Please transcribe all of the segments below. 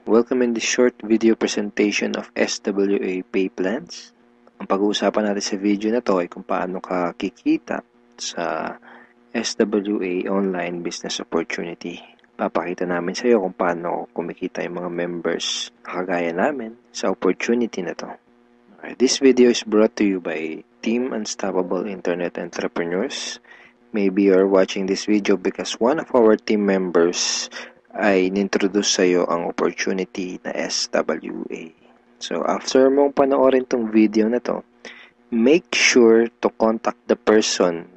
Welcome in this short video presentation of SWA Pay Plans. Ang pag-uusapan natin sa video na to ay kung paano ka kikita sa SWA Online Business Opportunity. Papakita namin sa iyo kung paano kumikita yung mga members kagaya namin sa opportunity na to. This video is brought to you by Team Unstoppable Internet Entrepreneurs. Maybe you're watching this video because one of our team members ay nintroduce sa iyo ang opportunity na SWA. So, after mong panoorin tong video na to, make sure to contact the person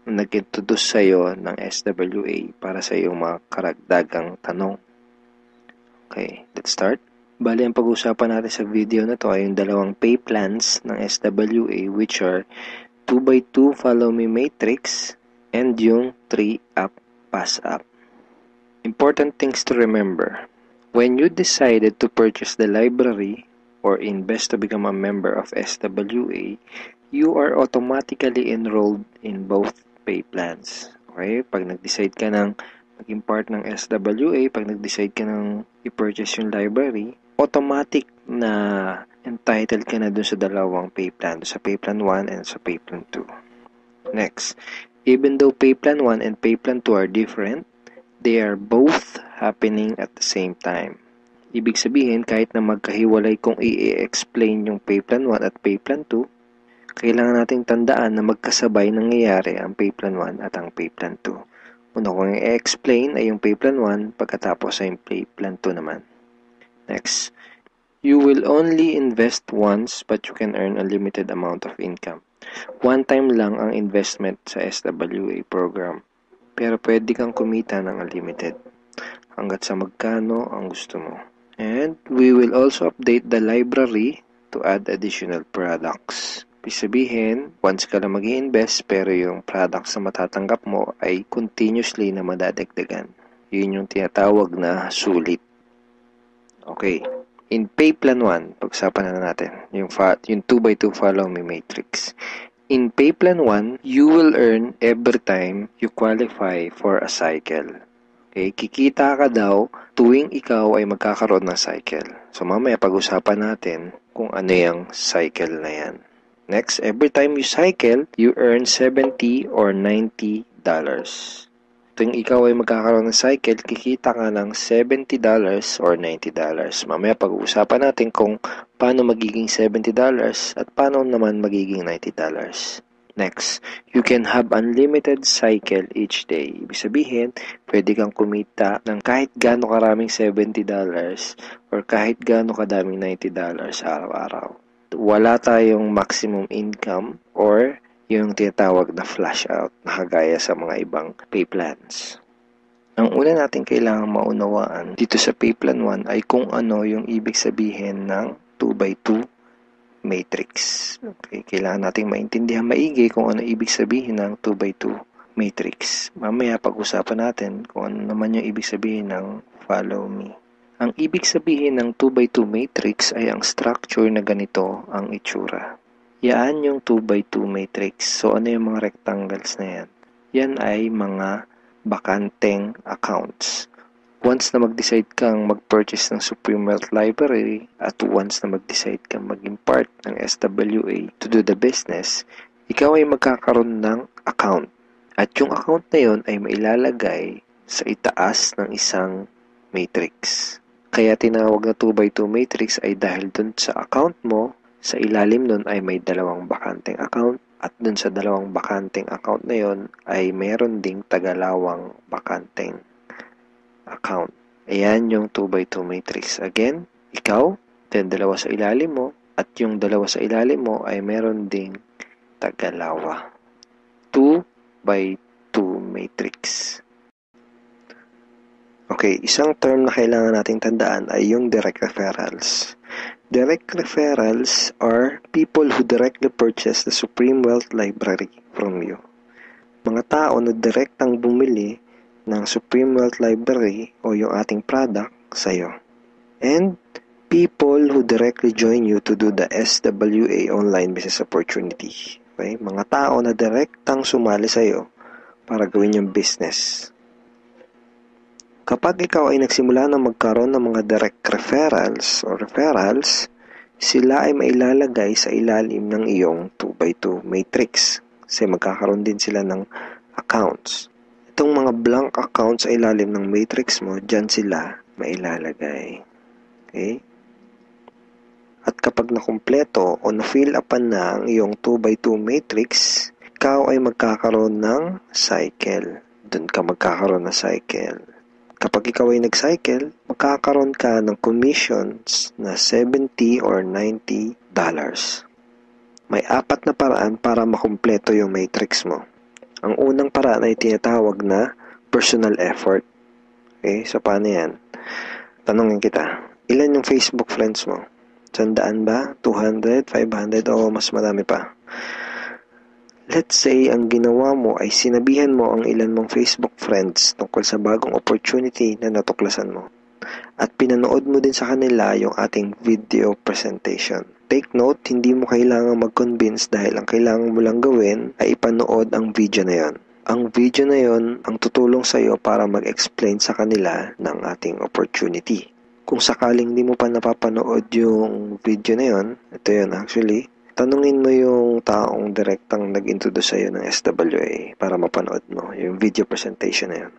na nag-introduce sa iyo ng SWA para sa iyong mga karagdagang tanong. Okay, let's start. Bali, ang pag-usapan natin sa video na to ay yung dalawang pay plans ng SWA, which are 2x2 Follow Me Matrix and yung 3-App Pass App. Important things to remember. When you decided to purchase the library or invest to become a member of SWA, you are automatically enrolled in both pay plans. Okay? Pag nag-decide ka ng maging part ng SWA, pag nag-decide ka ng i-purchase yung library, automatic na entitled ka na dun sa dalawang pay plan, sa pay plan 1 and sa pay plan 2. Next, even though pay plan 1 and pay plan 2 are different, they are both happening at the same time. Ibig sabihin, kahit na magkahiwalay kung i-explain yung pay plan 1 at pay plan 2, kailangan nating tandaan na magkasabay nangyayari ang pay plan 1 at ang pay plan 2. Una kong i-explain ay yung pay plan 1, pagkatapos ay yung pay plan 2 naman. Next, you will only invest once but you can earn a limited amount of income. One time lang ang investment sa SWA program, pero pwede kang kumita ng unlimited hanggat sa magkano ang gusto mo. And we will also update the library to add additional products. Ibig sabihin, once ka lang mag-i-invest pero yung products na matatanggap mo ay continuously na madadagdagan. Yun yung tinatawag na sulit. Okay. In pay plan 1, pag-usapan na natin yung 2x2 Follow Me Matrix. In pay plan 1, you will earn every time you qualify for a cycle. Okay, kikita ka daw tuwing ikaw ay magkakaroon ng cycle. So mamaya pag-usapan natin kung ano yung cycle na yan. Next, every time you cycle, you earn $70 or $90. Tuwing ikaw ay magkakaroon ng cycle, kikita ka ng $70 or $90. Mamaya pag-uusapan natin kung paano magiging $70 at paano naman magiging $90. Next, you can have unlimited cycle each day. Ibig sabihin, pwede kang kumita ng kahit gaano karaming $70 or kahit gaano kadaming $90 araw-araw. Wala tayong maximum income or yung tinatawag na flash out na kagaya sa mga ibang pay plans. Ang una natin kailangang maunawaan dito sa pay plan 1 ay kung ano yung ibig sabihin ng 2x2 matrix. Okay, kailangan nating maintindihan maigi kung ano ibig sabihin ng 2x2 matrix. Mamaya pag-usapan natin kung ano naman yung ibig sabihin ng follow me. Ang ibig sabihin ng 2x2 matrix ay ang structure na ganito ang itsura. Yan yung 2x2 matrix. So, ano yung mga rectangles na yan? Yan ay mga bakanteng accounts. Once na mag-decide kang mag-purchase ng Supreme Wealth Library at once na mag-decide kang maging part ng SWA to do the business, ikaw ay magkakaroon ng account. At yung account na yun ay mailalagay sa itaas ng isang matrix. Kaya tinawag na 2x2 matrix ay dahil dun sa account mo, sa ilalim nun ay may dalawang bakanteng account at dun sa dalawang bakanteng account na yon ay meron ding tagalawang bakanteng account. Ayan yung 2x2 matrix. Again, ikaw, then dalawa sa ilalim mo at yung dalawa sa ilalim mo ay meron ding tagalawa. 2x2 matrix. Okay, isang term na kailangan nating tandaan ay yung direct referrals. Direct referrals are people who directly purchase the Supreme Wealth Library from you. Mga tao na direktang bumili ng Supreme Wealth Library o yung ating product sa'yo. And people who directly join you to do the SWA Online Business Opportunity. Okay? Mga tao na direktang sumali sa'yo para gawin yung business. Kapag ikaw ay nagsimula na magkaroon ng mga direct referrals, sila ay mailalagay sa ilalim ng iyong 2x2 matrix. Kasi magkakaroon din sila ng accounts. Itong mga blank accounts sa ilalim ng matrix mo, dyan sila mailalagay. Okay? At kapag nakumpleto o na-fill upan na ang iyong 2x2 matrix, ikaw ay magkakaroon ng cycle. Doon ka magkakaroon ng cycle. Kapag ikaw ay nag-cycle, magkakaroon ka ng commissions na $70 or $90. May 4 na paraan para makumpleto yung matrix mo. Ang unang paraan ay tinatawag na personal effort. Okay, so paano yan? Tanungin kita, ilan yung Facebook friends mo? 100 ba? 200? 500? O mas marami pa? Let's say, ang ginawa mo ay sinabihan mo ang ilan mong Facebook friends tungkol sa bagong opportunity na natuklasan mo. At pinanood mo din sa kanila yung ating video presentation. Take note, hindi mo kailangang mag-convince dahil ang kailangan mo lang gawin ay ipanood ang video na yon. Ang video na yon ang tutulong sa iyo para mag-explain sa kanila ng ating opportunity. Kung sakaling di mo pa napapanood yung video na yon, ito yun actually, tanungin mo yung taong direktang nag-introduce sa'yo ng SWA para mapanood mo yung video presentation na yun.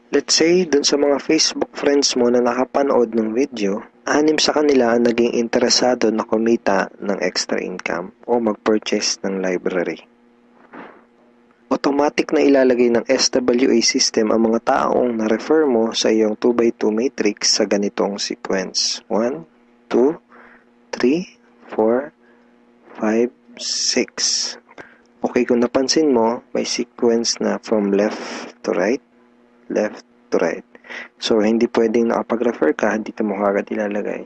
Let's say, dun sa mga Facebook friends mo na nakapanood ng video, 6 sa kanila ang naging interesado na kumita ng extra income o mag-purchase ng library. Automatic na ilalagay ng SWA system ang mga taong na-refer mo sa iyong 2x2 matrix sa ganitong sequence. 1, 2, 3, 4, 5, 6. Okay, kung napansin mo, may sequence na from left to right. So, hindi pwedeng nakapag-refer ka, dito mo kagad ilalagay.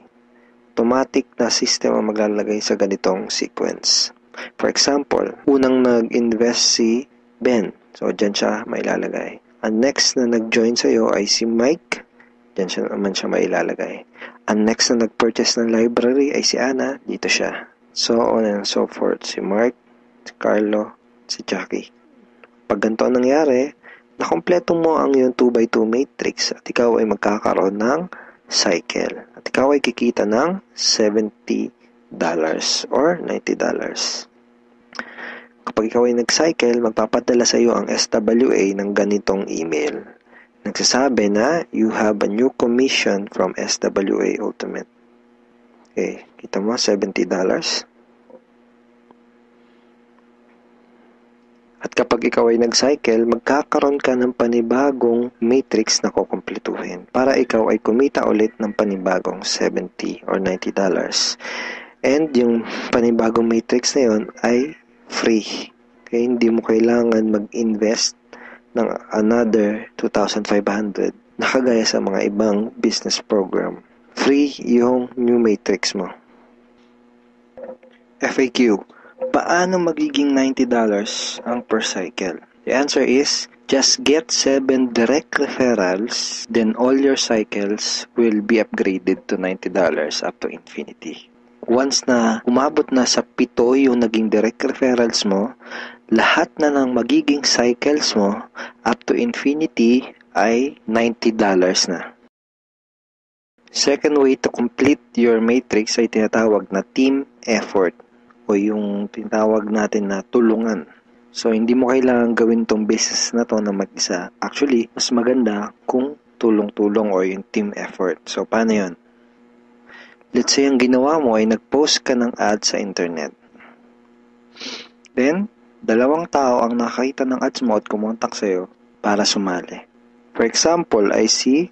Automatic na system ang maglalagay sa ganitong sequence. For example, unang nag-invest si Ben. So, dyan siya mailalagay. Ang next na nag-join sa'yo ay si Mike. Dyan siya naman siya mailalagay. Ang next na nag-purchase ng library ay si Ana. Dito siya. So on and so forth. Si Mark, si Carlo, si Jackie. Pag ganito ang nangyari, nakompleto mo ang iyong 2x2 matrix at ikaw ay magkakaroon ng cycle. At ikaw ay kikita ng $70 or $90. Kapag ikaw ay nag-cycle, magpapadala sa iyo ang SWA ng ganitong email. Nagsasabi na, you have a new commission from SWA Ultimate. Okay, kita mo, $70. At kapag ikaw ay nag-cycle, magkakaroon ka ng panibagong matrix na kukumpletuhin para ikaw ay kumita ulit ng panibagong $70 or $90. And yung panibagong matrix na yun ay free. Okay, hindi mo kailangan mag-invest ng another 2,500 na kagaya sa mga ibang business program. Free yung new matrix mo. FAQ. Paano magiging $90 ang per cycle? The answer is, just get 7 direct referrals, then all your cycles will be upgraded to $90 up to infinity. Once na umabot na sa 7 yung naging direct referrals mo, lahat na ng magiging cycles mo up to infinity ay $90 na. Second way to complete your matrix ay tinatawag na team effort o yung tinatawag natin na tulungan. So, hindi mo kailangan gawin tong business na to na mag-isa. Actually, mas maganda kung tulong-tulong o yung team effort. So, paano yun? Let's say, ang ginawa mo ay nag-post ka ng ad sa internet. Then, 2 tao ang nakakita ng ads mo at kumontak sa'yo para sumali. For example, ay si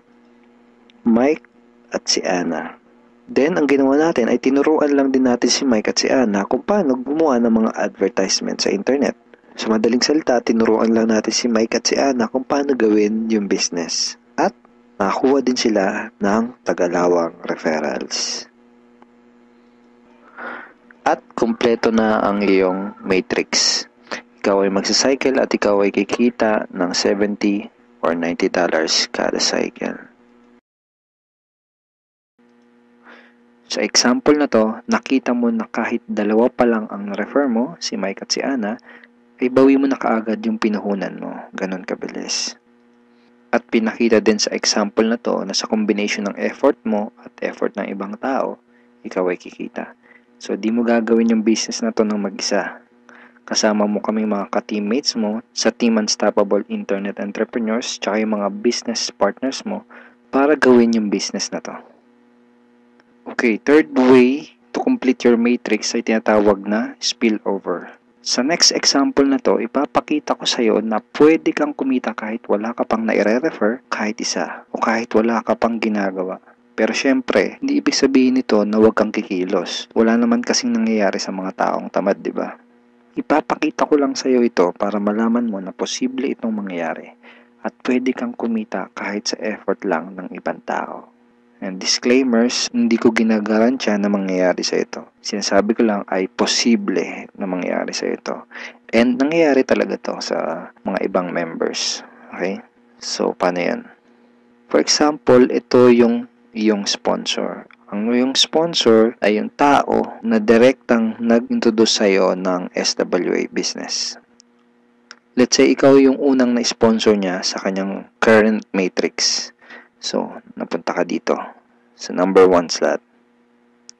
Mike at si Ana. Then, ang ginawa natin ay tinuruan lang din natin si Mike at si Ana kung paano gumawa ng mga advertisement sa internet. Sa madaling salita, tinuruan lang natin si Mike at si Ana kung paano gawin yung business. At nakakuha din sila ng tagalawang referrals. At kumpleto na ang iyong matrix. Ikaw ay magsacycle at ikaw ay kikita ng $70 or $90 kada cycle. Sa example na to, nakita mo na kahit 2 pa lang ang refer mo, si Mike at si Ana, ay bawi mo na kaagad yung pinuhunan mo. Ganon kabilis. At pinakita din sa example na to na sa combination ng effort mo at effort ng ibang tao, ikaw ay kikita. So, di mo gagawin yung business na to ng mag-isa. Kasama mo kaming mga ka-teammates mo sa Team Unstoppable Internet Entrepreneurs tsaka yung mga business partners mo para gawin yung business na to. Okay, third way to complete your matrix ay tinatawag na spillover. Sa next example na to, ipapakita ko sa iyo na pwede kang kumita kahit wala ka pang naire-refer kahit isa o kahit wala ka pang ginagawa. Pero syempre, hindi ibig sabihin nito na huwag kang kikilos. Wala naman kasing nangyayari sa mga taong tamad, di ba? Ipapakita ko lang sa iyo ito para malaman mo na posible itong mangyayari at pwede kang kumita kahit sa effort lang ng ibang tao. And disclaimers, hindi ko ginagarantiya na mangyayari sa ito. Sinasabi ko lang ay posible na mangyayari sa ito. And nangyayari talaga to sa mga ibang members. Okay? So, paano yan? For example, ito yung iyong sponsor. Ang iyong sponsor ay yung tao na direktang nag-introduce sa'yo ng SWA business. Let's say, ikaw yung unang na-sponsor niya sa kanyang current matrix. So, napunta ka dito sa number 1 slot.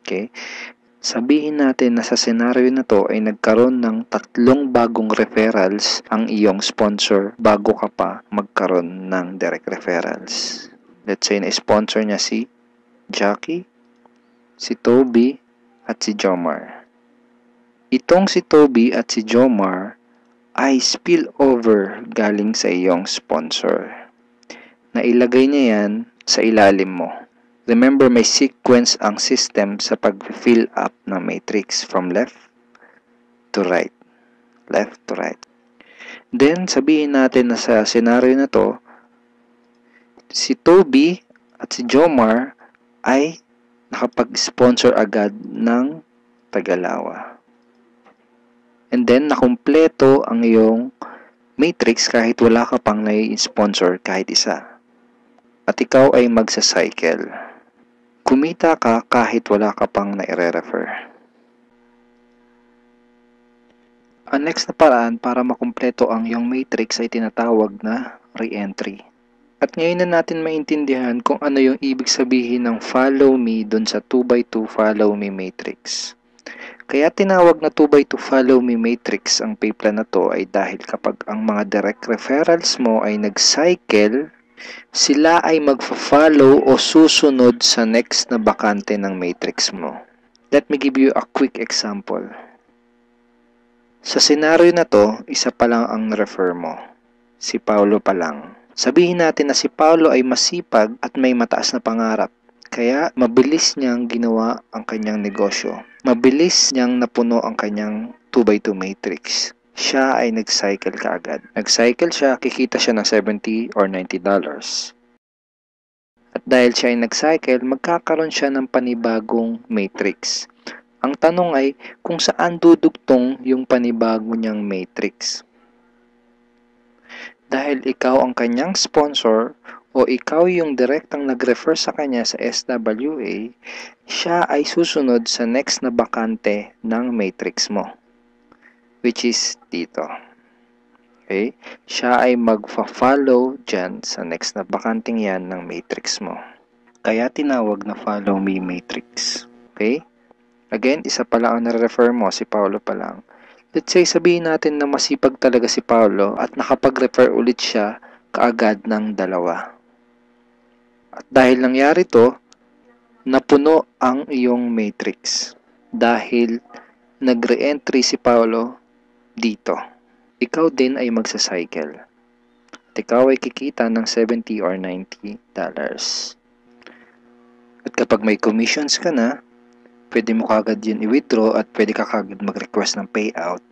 Okay? Sabihin natin na sa scenario na to ay nagkaroon ng 3 bagong referrals ang iyong sponsor bago ka pa magkaroon ng direct referrals. Let's say na-sponsor niya si Jackie, si Toby, at si Jomar. Itong si Toby at si Jomar ay spillover galing sa iyong sponsor. Nailagay niya yan sa ilalim mo. Remember, may sequence ang system sa pag-fill up ng matrix from left to right. Left to right. Then, sabihin natin na sa scenario na to, si Toby at si Jomar ay nakapag-sponsor agad ng Tagalawa. And then, nakumpleto ang iyong matrix kahit wala ka pang nai-sponsor kahit isa. At ikaw ay magsa-cycle. Kumita ka kahit wala ka pang nai-refer. Ang next na paraan para makumpleto ang iyong matrix ay tinatawag na re-entry. At ngayon na natin maintindihan kung ano yung ibig sabihin ng follow me dun sa 2x2 follow me matrix. Kaya tinawag na 2x2 follow me matrix ang payplan na to ay dahil kapag ang mga direct referrals mo ay nag-cycle, sila ay magfa-follow o susunod sa next na bakante ng matrix mo. Let me give you a quick example. Sa scenario na to, isa pa lang ang refer mo. Si Paulo pa lang. Sabihin natin na si Paulo ay masipag at may mataas na pangarap. Kaya mabilis niyang ginawa ang kanyang negosyo. Mabilis niyang napuno ang kanyang 2x2 matrix. Siya ay nag-cycle kaagad. Nag-cycle siya, kikita siya ng $70 or $90. At dahil siya ay nag-cycle, magkakaroon siya ng panibagong matrix. Ang tanong ay kung saan dudugtong yung panibago niyang matrix. Dahil ikaw ang kanyang sponsor o ikaw yung direktang nag-refer sa kanya sa SWA, siya ay susunod sa next na bakante ng matrix mo. Which is dito. Okay? Siya ay magfa-follow dyan sa next na bakanting yan ng matrix mo. Kaya tinawag na follow me matrix. Okay? Again, isa pa lang ang nare-refer mo, si Paulo pa lang. Let's say, sabihin natin na masipag talaga si Paulo at nakapag-refer ulit siya kaagad ng 2. At dahil nangyari to, napuno ang iyong matrix. Dahil nag-re-entry si Paulo dito. Ikaw din ay magsa-cycle. At ikaw ay kikita ng $70 or $90. At kapag may commissions ka na, pwede mo kagad yun i-withdraw at pwede ka kagad mag-request ng payout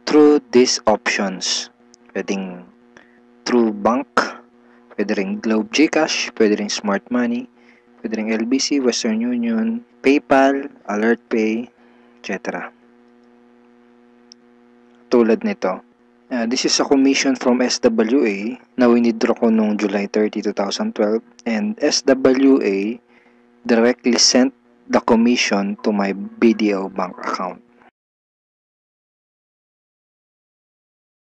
through these options. Pwedeng through bank, pwede ring Globe GCash, pwede ring Smart Money, pwede ring LBC, Western Union, PayPal, AlertPay, etc. Tulad nito. This is a commission from SWA na winidraw ko noong July 30, 2012 and SWA directly sent the commission to my BDO bank account.